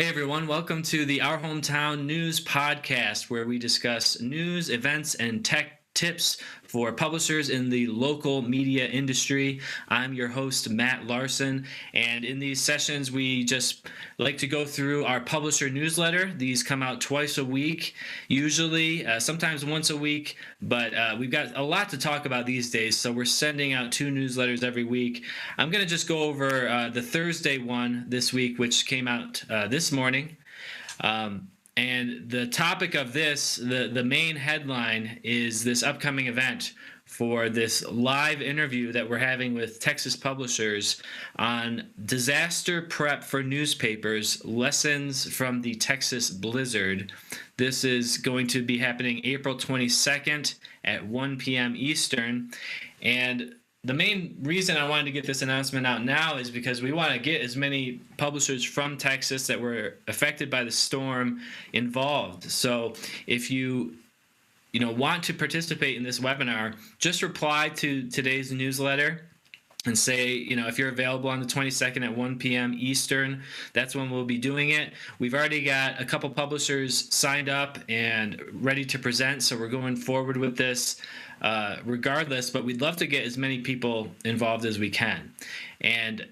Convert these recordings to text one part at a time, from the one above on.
Hey everyone, welcome to the Our Hometown News Podcast, where we discuss news, events, and tech tips for publishers in the local media industry. I'm your host, Matt Larson, and in these sessions, we just like to go through our publisher newsletter. These come out twice a week, usually, sometimes once a week, but we've got a lot to talk about these days, so we're sending out 2 newsletters every week. I'm going to just go over the Thursday one this week, which came out this morning. And the topic of this, the main headline, is this upcoming event for this live interview that we're having with Texas publishers on disaster prep for newspapers, lessons from the Texas blizzard. This is going to be happening April 22nd at 1 p.m. Eastern. And the main reason I wanted to get this announcement out now is because we want to get as many publishers from Texas that were affected by the storm involved. So if you want to participate in this webinar, just reply to today's newsletter and say, if you're available on the 22nd at 1 p.m. Eastern, that's when we'll be doing it. We've already got a couple publishers signed up and ready to present, so we're going forward with this regardless, but we'd love to get as many people involved as we can. And,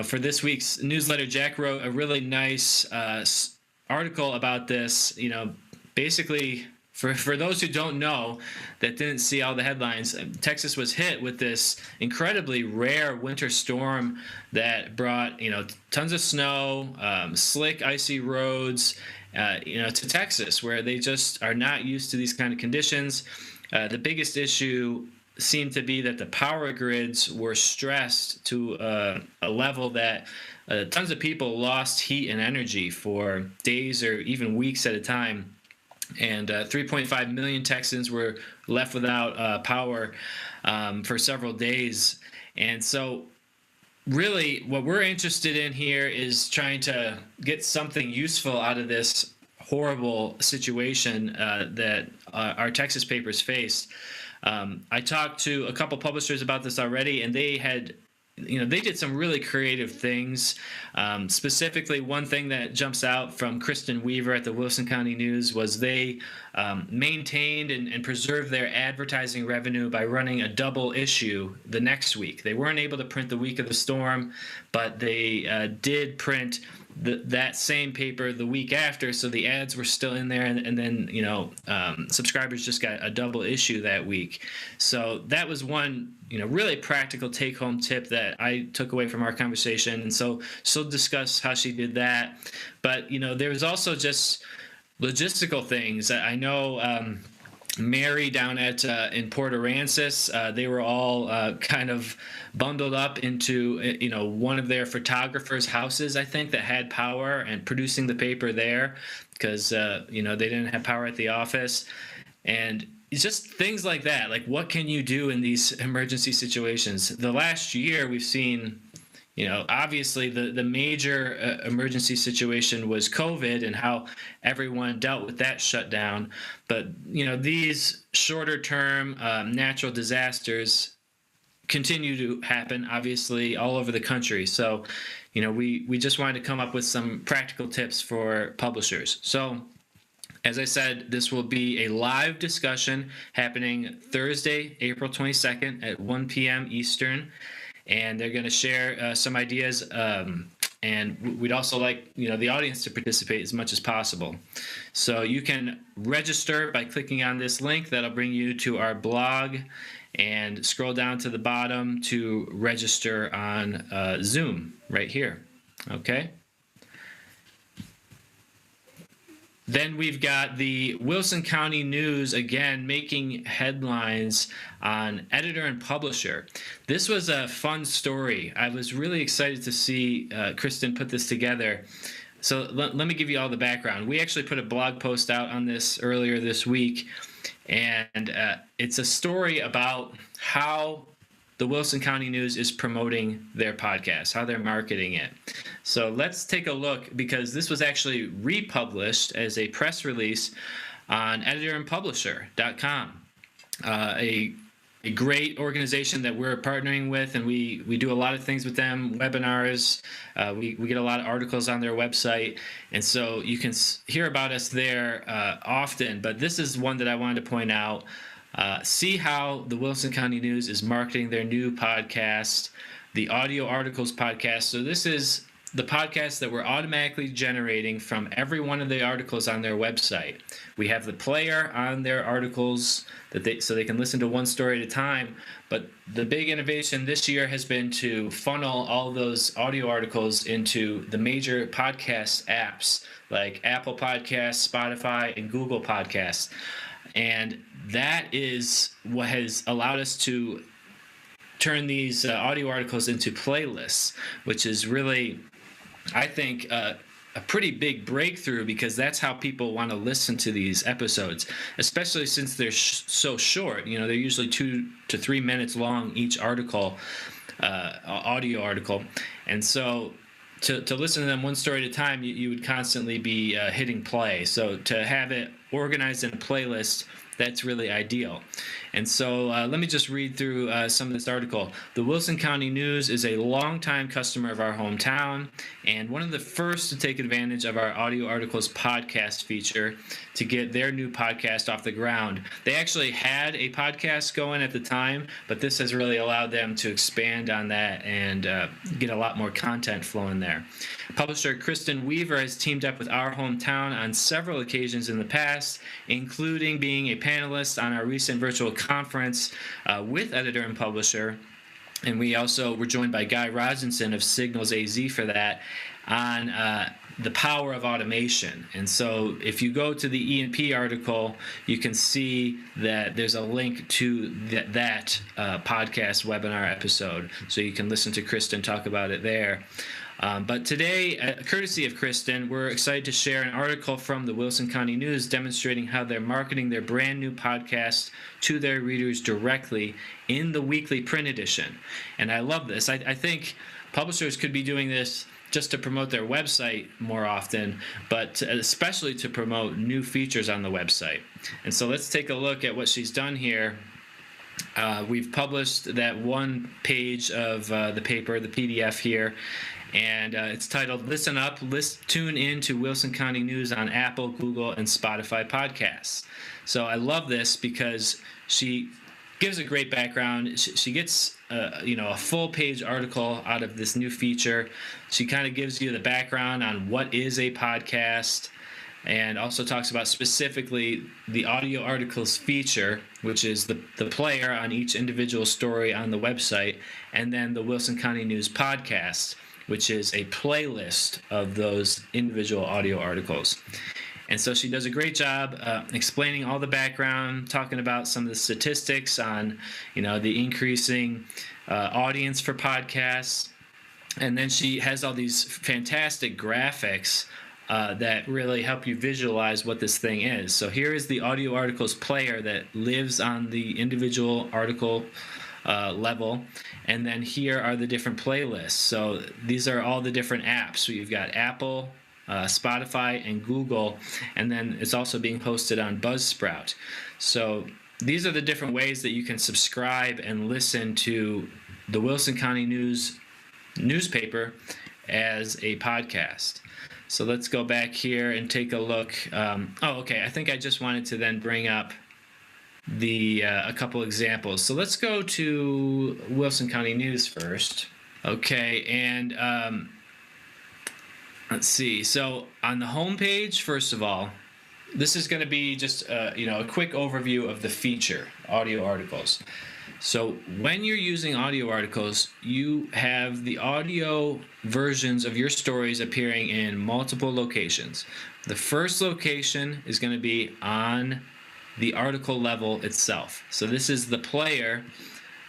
for this week's newsletter, Jack wrote a really nice article about this, basically. For those who don't know, that didn't see all the headlines, Texas was hit with this incredibly rare winter storm that brought, tons of snow, slick, icy roads, to Texas, where they just are not used to these kind of conditions. The biggest issue seemed to be that the power grids were stressed to a level that tons of people lost heat and energy for days or even weeks at a time. And 3.5 million Texans were left without power for several days. And so really what we're interested in here is trying to get something useful out of this horrible situation that our Texas papers faced. I talked to a couple publishers about this already, and they had they did some really creative things. Specifically, one thing that jumps out from Kristen Weaver at the Wilson County News was they maintained and preserved their advertising revenue by running a double issue the next week. They weren't able to print the week of the storm, but they did print that same paper the week after, so the ads were still in there, and then subscribers just got a double issue that week. So that was one really practical take-home tip that I took away from our conversation, and so she'll discuss how she did that. But there was also just logistical things. I know Mary down at in Port Aransas, they were all kind of bundled up into one of their photographers' houses, I think, that had power, and producing the paper there because they didn't have power at the office. And it's just things like that. Like, what can you do in these emergency situations? The last year we've seen, obviously the major emergency situation was COVID and how everyone dealt with that shutdown. But, these shorter term natural disasters continue to happen, obviously, all over the country. So, we just wanted to come up with some practical tips for publishers. So, as I said, this will be a live discussion happening Thursday, April 22nd at 1 p.m. Eastern, and they're going to share some ideas, and we'd also like the audience to participate as much as possible. So you can register by clicking on this link. That'll bring you to our blog, and scroll down to the bottom to register on Zoom right here. Okay. Then we've got the Wilson County News, again, making headlines on editor and publisher. This was a fun story. I was really excited to see Kristen put this together. So let me give you all the background. We actually put a blog post out on this earlier this week, and it's a story about how the Wilson County News is promoting their podcast, how they're marketing it. So let's take a look, because this was actually republished as a press release on editorandpublisher.com. A a great organization that we're partnering with, and we do a lot of things with them, webinars. We get a lot of articles on their website, and so you can hear about us there often. But this is one that I wanted to point out. See how the Wilson County News is marketing their new podcast, the Audio Articles podcast. So this is the podcast that we're automatically generating from every one of the articles on their website. We have the player on their articles so they can listen to one story at a time. But the big innovation this year has been to funnel all of those audio articles into the major podcast apps like Apple Podcasts, Spotify, and Google Podcasts. And that is what has allowed us to turn these audio articles into playlists, which is really, I think, a pretty big breakthrough, because that's how people want to listen to these episodes, especially since they're so short. You know, they're usually 2 to 3 minutes long each article, audio article. And so to listen to them one story at a time, you would constantly be hitting play. So to have it organized in a playlist, that's really ideal. And so let me just read through some of this article. The Wilson County News is a longtime customer of our hometown and one of the first to take advantage of our Audio Articles podcast feature to get their new podcast off the ground. They actually had a podcast going at the time, but this has really allowed them to expand on that and get a lot more content flowing there. Publisher Kristen Weaver has teamed up with Our Hometown on several occasions in the past, including being a panelist on our recent virtual conference with editor and publisher. And we also were joined by Guy Rogenson of Signals AZ for that on the power of automation. And so if you go to the E&P article, you can see that there's a link to that podcast webinar episode. So you can listen to Kristen talk about it there. But today, courtesy of Kristen, we're excited to share an article from the Wilson County News demonstrating how they're marketing their brand new podcast to their readers directly in the weekly print edition. And I love this. I think publishers could be doing this just to promote their website more often, but especially to promote new features on the website. And so let's take a look at what she's done here. We've published that one page of the paper, the PDF here, and it's titled Listen Up, Tune in to Wilson County News on Apple, Google, and Spotify podcasts. So I love this because she gives a great background. She gets a full page article out of this new feature. She kind of gives you the background on what is a podcast, and also talks about specifically the audio articles feature, which is the player on each individual story on the website, and then the Wilson County News podcast, which is a playlist of those individual audio articles. And so she does a great job explaining all the background, talking about some of the statistics on, the increasing audience for podcasts. And then she has all these fantastic graphics that really help you visualize what this thing is. So here is the audio articles player that lives on the individual article level, and then here are the different playlists. So these are all the different apps. So you've got Apple, Spotify, and Google, and then it's also being hosted on Buzzsprout. So these are the different ways that you can subscribe and listen to the Wilson County News newspaper as a podcast. So let's go back here and take a look. I think I just wanted to then bring up a couple examples. So let's go to Wilson County News first. Okay, and let's see. So on the home page, first of all, this is going to be just a quick overview of the feature, audio articles. So when you're using audio articles, you have the audio versions of your stories appearing in multiple locations. The first location is going to be on the article level itself. So this is the player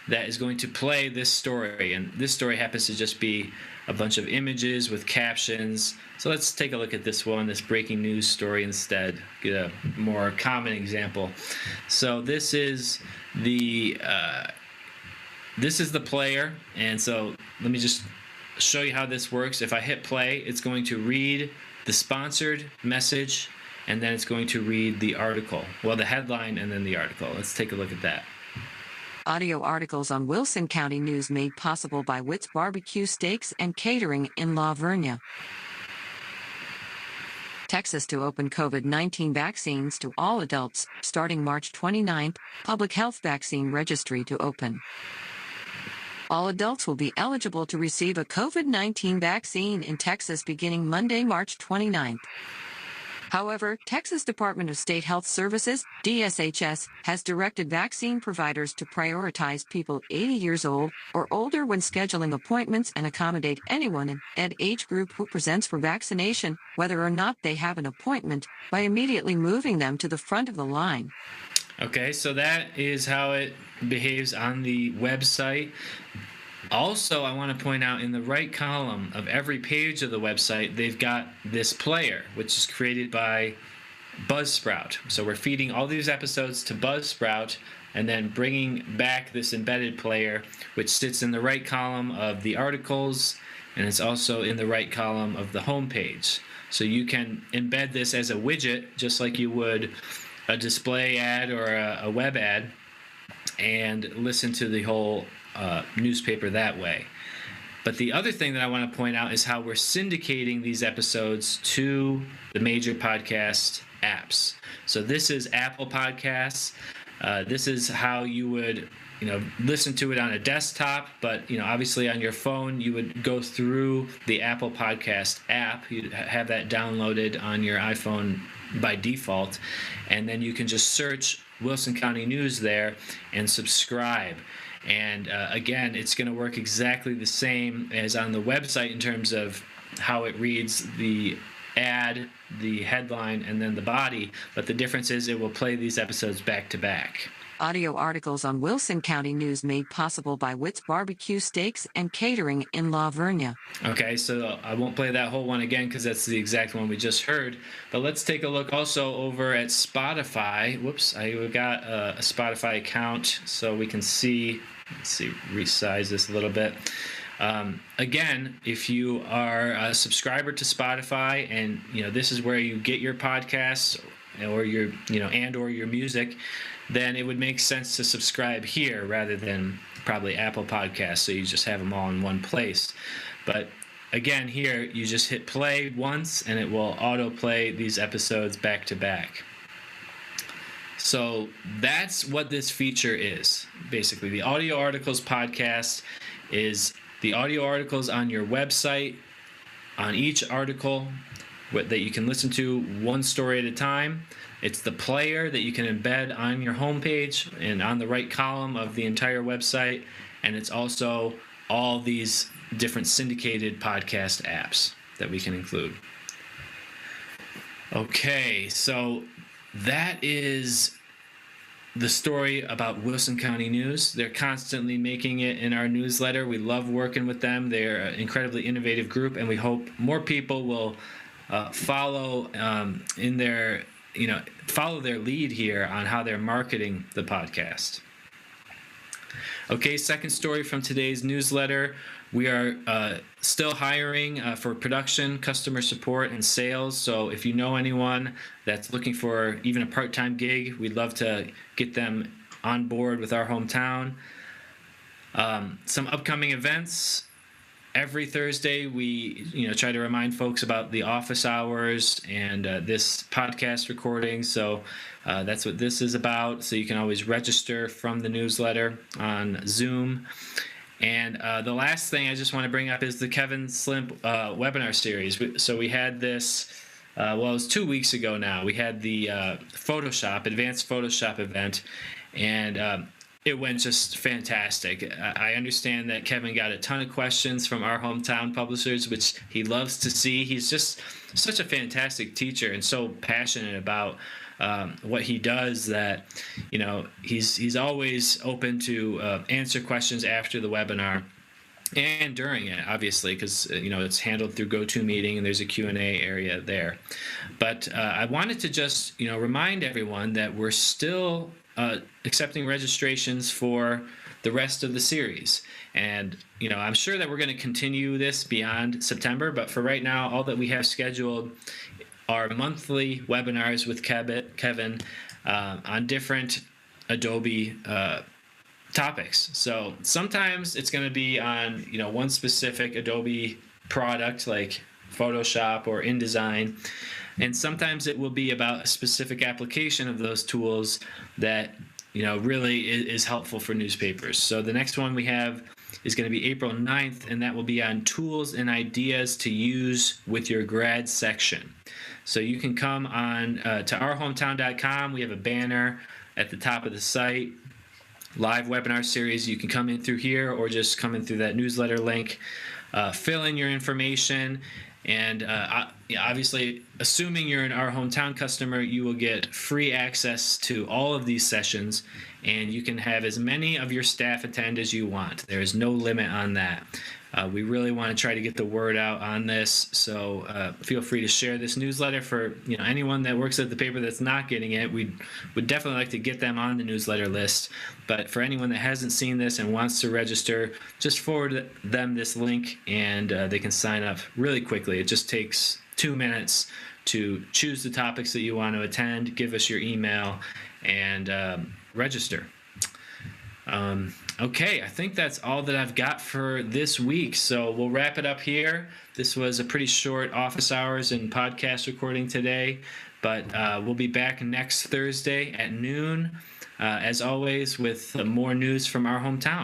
that is going to play this story, and this story happens to just be a bunch of images with captions. So let's take a look at this one, this breaking news story instead, get a more common example. So this is the player, and so let me just show you how this works. If I hit play, it's going to read the sponsored message, and then it's going to read the article. Well, the headline and then the article. Let's take a look at that. Audio articles on Wilson County News made possible by Witt's Barbecue Steaks and Catering in La Vernia. Texas to open COVID-19 vaccines to all adults, starting March 29. Public Health Vaccine Registry to open. All adults will be eligible to receive a COVID-19 vaccine in Texas beginning Monday, March 29. However, Texas Department of State Health Services, DSHS, has directed vaccine providers to prioritize people 80 years old or older when scheduling appointments and accommodate anyone in that age group who presents for vaccination, whether or not they have an appointment, by immediately moving them to the front of the line. Okay, so that is how it behaves on the website. Also, I want to point out in the right column of every page of the website, they've got this player, which is created by Buzzsprout. So we're feeding all these episodes to Buzzsprout and then bringing back this embedded player, which sits in the right column of the articles, and it's also in the right column of the homepage. So you can embed this as a widget, just like you would a display ad or a web ad, and listen to the whole newspaper that way. But the other thing that I want to point out is how we're syndicating these episodes to the major podcast apps. So this is Apple Podcasts. This is how you would, listen to it on a desktop, but, obviously on your phone, you would go through the Apple Podcast app. You'd have that downloaded on your iPhone by default, and then you can just search Wilson County News there and subscribe. And again, it's going to work exactly the same as on the website in terms of how it reads the ad, the headline, and then the body. But the difference is it will play these episodes back to back. Audio articles on Wilson County News made possible by Witt's Barbecue Steaks and Catering in La Vernia. Okay, so I won't play that whole one again because that's the exact one we just heard. But let's take a look also over at Spotify. Whoops, I got a Spotify account so we can see. Let's see, resize this a little bit. Again, if you are a subscriber to Spotify and this is where you get your podcasts or your or your music, then it would make sense to subscribe here rather than probably Apple Podcasts, so you just have them all in one place. But again, here you just hit play once and it will autoplay these episodes back to back. So that's what this feature is. Basically, the Audio Articles podcast is the audio articles on your website, on each article that you can listen to one story at a time. It's the player that you can embed on your homepage and on the right column of the entire website. And it's also all these different syndicated podcast apps that we can include. Okay, so that is the story about Wilson County News. They're constantly making it in our newsletter. We love working with them. They're an incredibly innovative group, and we hope more people will follow follow their lead here on how they're marketing the podcast. Okay, second story from today's newsletter. We are still hiring for production, customer support, and sales. So if you know anyone that's looking for even a part-time gig, we'd love to get them on board with our hometown. Some upcoming events. Every Thursday, we try to remind folks about the office hours and this podcast recording. So that's what this is about. So you can always register from the newsletter on Zoom. And the last thing I just want to bring up is the Kevin Slimp webinar series. So we had this, it was 2 weeks ago now. We had the advanced Photoshop event, and it went just fantastic. I understand that Kevin got a ton of questions from our hometown publishers, which he loves to see. He's just such a fantastic teacher and so passionate about what he does that, he's always open to answer questions after the webinar and during it, obviously, because, it's handled through GoToMeeting and there's a Q&A area there. But I wanted to just, remind everyone that we're still accepting registrations for the rest of the series. And, I'm sure that we're going to continue this beyond September, but for right now, all that we have scheduled are monthly webinars with Kevin on different Adobe topics. So sometimes it's going to be on, one specific Adobe product like Photoshop or InDesign. And sometimes it will be about a specific application of those tools that, really is helpful for newspapers. So the next one we have is going to be April 9th, and that will be on tools and ideas to use with your grad section. So you can come on to ourhometown.com. We have a banner at the top of the site. Live webinar series. You can come in through here or just come in through that newsletter link. Fill in your information, and obviously, assuming you're an Our Hometown customer, you will get free access to all of these sessions, and you can have as many of your staff attend as you want. There is no limit on that. We really want to try to get the word out on this, so feel free to share this newsletter for anyone that works at the paper that's not getting it. We would definitely like to get them on the newsletter list, but for anyone that hasn't seen this and wants to register, just forward them this link, and they can sign up really quickly. It just takes 2 minutes to choose the topics that you want to attend, give us your email, and register. Okay, I think that's all that I've got for this week, so we'll wrap it up here. This was a pretty short office hours and podcast recording today, but we'll be back next Thursday at noon, as always, with more news from our hometown.